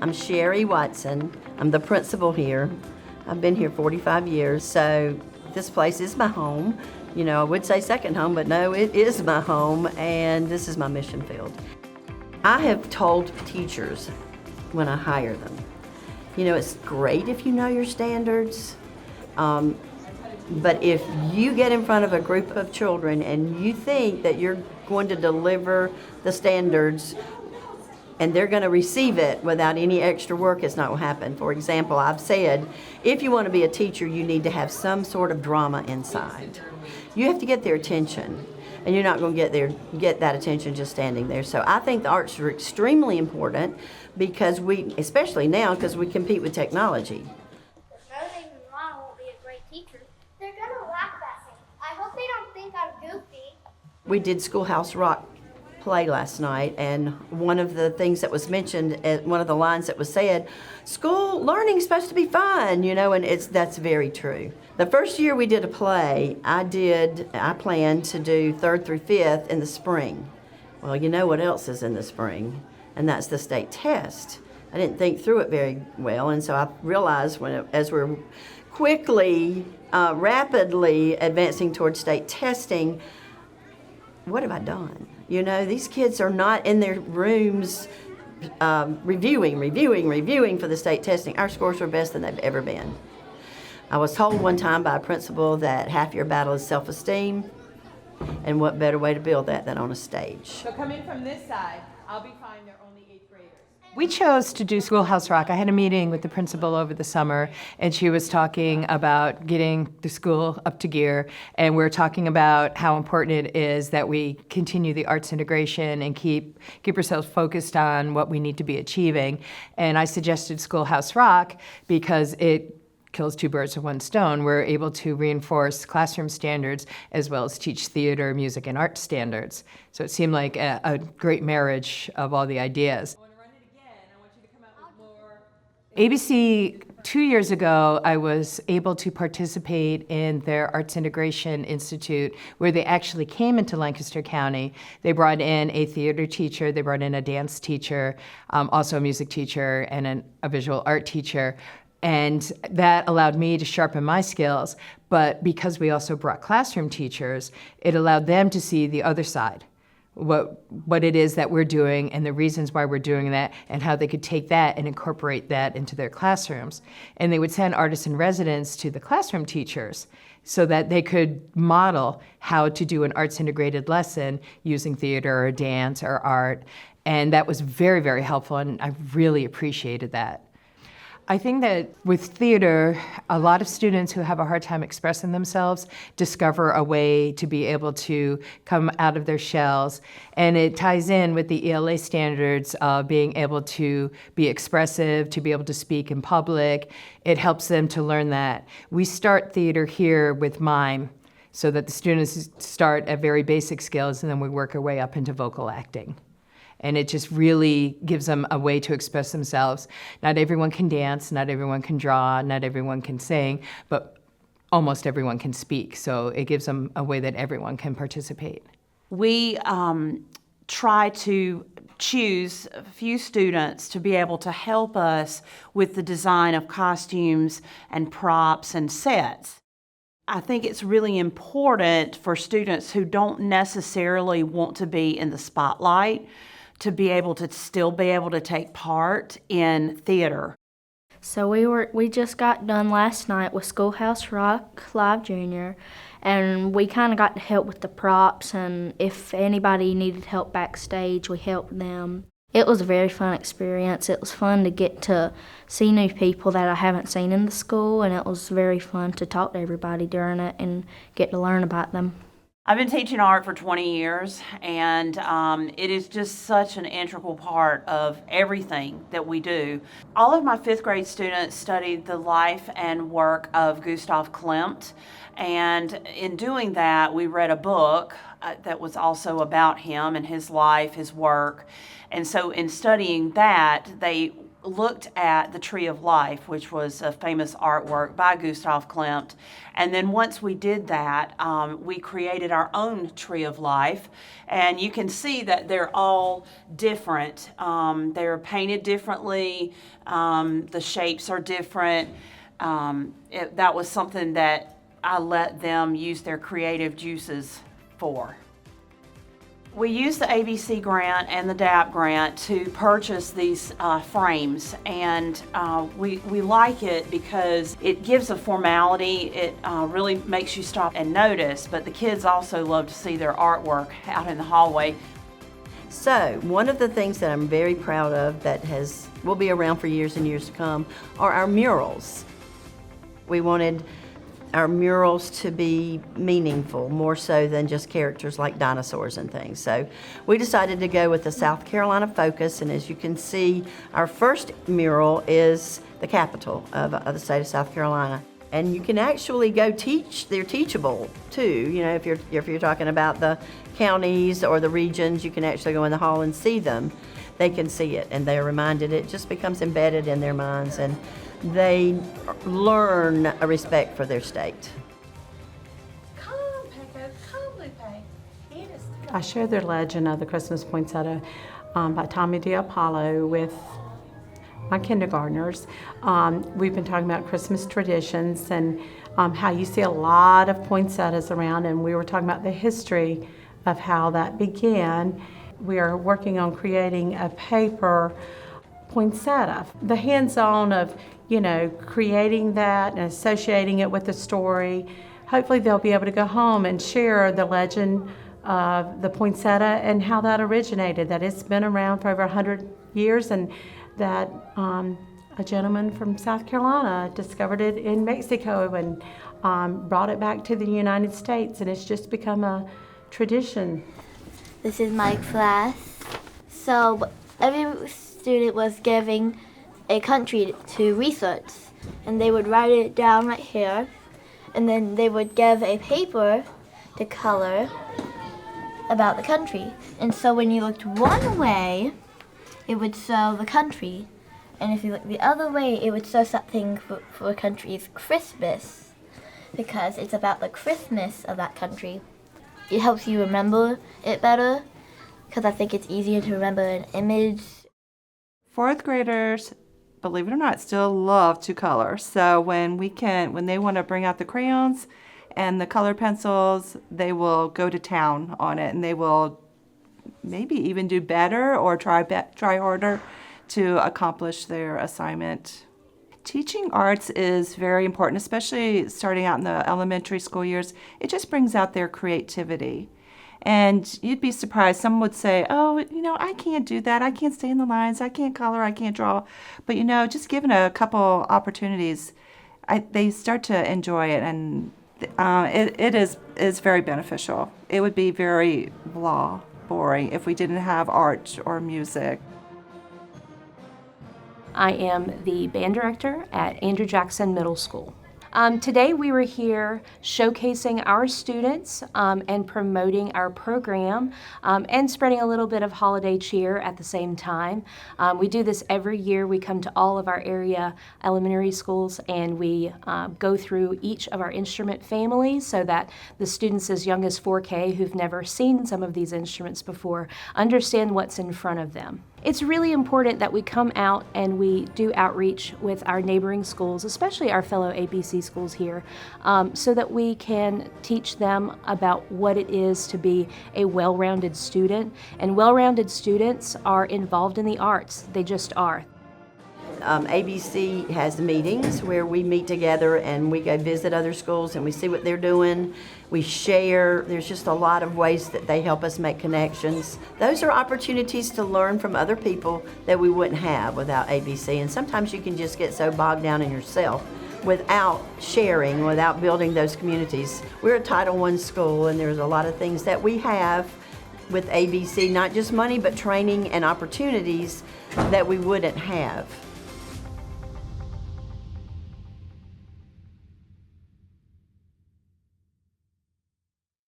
I'm Sherry Watson. I'm the principal here. I've been here 45 years, so this place is my home. You know, I would say second home, but no, it is my home, and this is my mission field. I have told teachers when I hire them, you know, it's great if you know your standards, but if you get in front of a group of children and you think that you're going to deliver the standards and they're going to receive it without any extra work, it's not going to happen. For example, I've said, if you want to be a teacher, you need to have some sort of drama inside. You have to get their attention, and you're not going to get that attention just standing there. So I think the arts are extremely important because especially now, because we compete with technology. If Nathan and Ron won't be a great teacher, they're going to laugh at me. I hope they don't think I'm goofy. We did Schoolhouse Rock play last night, and one of the things that was mentioned, one of the lines that was said, school learning is supposed to be fun, you know, and that's very true. The first year we did a play, I planned to do 3rd through 5th in the spring. Well, you know what else is in the spring, and that's the state test. I didn't think through it very well, and so I realized as we're quickly, rapidly advancing towards state testing, what have I done? You know, these kids are not in their rooms reviewing for the state testing. Our scores are best than they've ever been. I was told one time by a principal that half your battle is self-esteem, and what better way to build that than on a stage. So coming from this side, I'll be fine, they're only 8th graders. We chose to do Schoolhouse Rock. I had a meeting with the principal over the summer, and she was talking about getting the school up to gear, and we're talking about how important it is that we continue the arts integration and keep ourselves focused on what we need to be achieving. And I suggested Schoolhouse Rock because it kills two birds with one stone. We're able to reinforce classroom standards as well as teach theater, music, and art standards. So it seemed like a great marriage of all the ideas. ABC, 2 years ago, I was able to participate in their Arts Integration Institute, where they actually came into Lancaster County. They brought in a theater teacher, they brought in a dance teacher, also a music teacher, and a visual art teacher. And that allowed me to sharpen my skills. But because we also brought classroom teachers, it allowed them to see the other side. What it is that we're doing and the reasons why we're doing that, and how they could take that and incorporate that into their classrooms. And they would send artists in residence to the classroom teachers so that they could model how to do an arts integrated lesson using theater or dance or art. And that was very, very helpful, and I really appreciated that. I think that with theater, a lot of students who have a hard time expressing themselves discover a way to be able to come out of their shells. And it ties in with the ELA standards of being able to be expressive, to be able to speak in public. It helps them to learn that. We start theater here with mime, so that the students start at very basic skills, and then we work our way up into vocal acting. And it just really gives them a way to express themselves. Not everyone can dance, not everyone can draw, not everyone can sing, but almost everyone can speak. So it gives them a way that everyone can participate. We try to choose a few students to be able to help us with the design of costumes and props and sets. I think it's really important for students who don't necessarily want to be in the spotlight to be able to still be able to take part in theater. So we just got done last night with Schoolhouse Rock Live Junior, and we kind of got to help with the props, and if anybody needed help backstage, we helped them. It was a very fun experience. It was fun to get to see new people that I haven't seen in the school, and it was very fun to talk to everybody during it and get to learn about them. I've been teaching art for 20 years, and it is just such an integral part of everything that we do. All of my 5th grade students studied the life and work of Gustav Klimt, and in doing that, we read a book that was also about him and his life, his work. And so in studying that, they looked at the Tree of Life, which was a famous artwork by Gustav Klimt. And then once we did that, we created our own Tree of Life. And you can see that they're all different. They're painted differently. The shapes are different. That was something that I let them use their creative juices for. We used the ABC grant and the DAP grant to purchase these frames, and we like it because it gives a formality. It really makes you stop and notice, but the kids also love to see their artwork out in the hallway. So, one of the things that I'm very proud of that will be around for years and years to come are our murals. We wanted our murals to be meaningful, more so than just characters like dinosaurs and things. So we decided to go with the South Carolina focus, and as you can see, our first mural is the capital of the state of South Carolina. And you can actually go teach. They're teachable too. You know, if you're talking about the counties or the regions, you can actually go in the hall and see them. They can see it, and they're reminded. It just becomes embedded in their minds, and they learn a respect for their state. I shared the legend of the Christmas poinsettia by Tommy D'Apollo with my kindergartners. We've been talking about Christmas traditions and how you see a lot of poinsettias around, and we were talking about the history of how that began. We are working on creating a paper poinsettia. The hands-on of, creating that and associating it with the story. Hopefully they'll be able to go home and share the legend of the poinsettia and how that originated, that it's been around for over 100 years, and that a gentleman from South Carolina discovered it in Mexico and brought it back to the United States, and it's just become a tradition. This is my class. So every student was giving a country to research, and they would write it down right here, and then they would give a paper to color about the country. And so when you looked one way, it would show the country, and if you looked the other way, it would show something for a country's Christmas, because it's about the Christmas of that country. It helps you remember it better, because I think it's easier to remember an image. Fourth graders, believe it or not, still love to color. So when they want to bring out the crayons and the color pencils, they will go to town on it, and they will maybe even do better or try harder to accomplish their assignment. Teaching arts is very important, especially starting out in the elementary school years. It just brings out their creativity. And you'd be surprised. Someone would say, oh, I can't do that. I can't stay in the lines. I can't color. I can't draw. But, just given a couple opportunities, they start to enjoy it. And it is very beneficial. It would be very boring if we didn't have art or music. I am the band director at Andrew Jackson Middle School. Today we were here showcasing our students and promoting our program and spreading a little bit of holiday cheer at the same time. We do this every year. We come to all of our area elementary schools, and we go through each of our instrument families so that the students as young as 4K who've never seen some of these instruments before understand what's in front of them. It's really important that we come out and we do outreach with our neighboring schools, especially our fellow ABC schools here, so that we can teach them about what it is to be a well-rounded student. And well-rounded students are involved in the arts. They just are. ABC has meetings where we meet together and we go visit other schools and we see what they're doing. We share. There's just a lot of ways that they help us make connections. Those are opportunities to learn from other people that we wouldn't have without ABC. And sometimes you can just get so bogged down in yourself without sharing, without building those communities. We're a Title I school, and there's a lot of things that we have with ABC, not just money, but training and opportunities that we wouldn't have